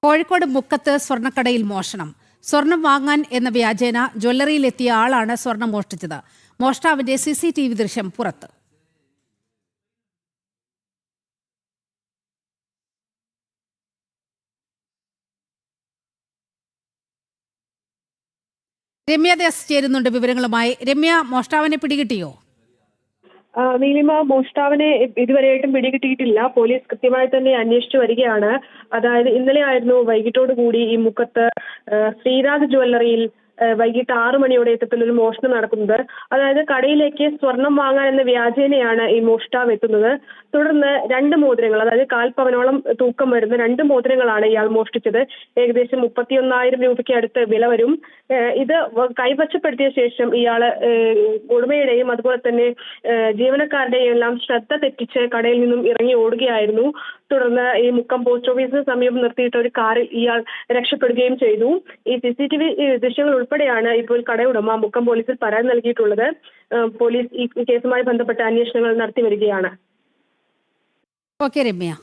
കോഴിക്കോട് മുക്കത്ത് സ്വർണ്ണക്കടയിൽ മോഷണം. സ്വർണം വാങ്ങാൻ എന്ന വ്യാജേന ജ്വല്ലറിയിലെത്തിയ ആളാണ് സ്വർണം മോഷ്ടിച്ചത്. മോഷ്ടാവിന്റെ CCTV ദൃശ്യം പുറത്ത്. രമ്യ ദാസ് ചേരുന്നുണ്ട് വിവരങ്ങളുമായി. രമ്യ, മോഷ്ടാവിനെ പിടികിട്ടിയോ? നീലിമ, മോഷ്ടാവിനെ ഇതുവരെയായിട്ടും പിടികിട്ടിയിട്ടില്ല. പോലീസ് കൃത്യമായി തന്നെ അന്വേഷിച്ചു വരികയാണ്. അതായത് ഇന്നലെ ആയിരുന്നു വൈകിട്ടോട് കൂടി ഈ മുക്കത്ത് ശ്രീരാജ് ജ്വല്ലറിയിൽ വൈകിട്ട് 6 മണിയോടെ എത്തത്തിലൊരു മോഷണം നടക്കുന്നത്. അതായത് കടയിലേക്ക് സ്വർണം വാങ്ങാൻ എന്ന വ്യാജേനയാണ് ഈ മോഷ്ടാവ് എത്തുന്നത്. തുടർന്ന് 2 മോതിരങ്ങൾ, അതായത് 1/4 പവനോളം തൂക്കം വരുന്ന 2 മോതിരങ്ങളാണ് ഇയാൾ മോഷ്ടിച്ചത്. ഏകദേശം 31,000 രൂപയ്ക്ക് അടുത്ത് വില വരും. ഇത് കൈവശപ്പെടുത്തിയ ശേഷം ഇയാള് ഉടമയുടെയും അതുപോലെ തന്നെ ജീവനക്കാരുടെയും എല്ലാം ശ്രദ്ധ തെറ്റിച്ച് കടയിൽ നിന്നും ഇറങ്ങി ഓടുകയായിരുന്നു. തുടർന്ന് ഈ മുക്കം പോസ്റ്റ് ഓഫീസിന് സമീപം നിർത്തിയിട്ട ഒരു കാറിൽ ഇയാൾ രക്ഷപ്പെടുകയും ചെയ്തു. ഈ CCTV ദൃശ്യങ്ങൾ ഉൾപ്പെടെയാണ് ഇപ്പോൾ കടയുടമ മുക്കം പോലീസിൽ പരാതി നൽകിയിട്ടുള്ളത്. പോലീസ് ഈ കേസുമായി ബന്ധപ്പെട്ട അന്വേഷണങ്ങൾ നടത്തി വരികയാണ്. ഓക്കെ രമ്യ.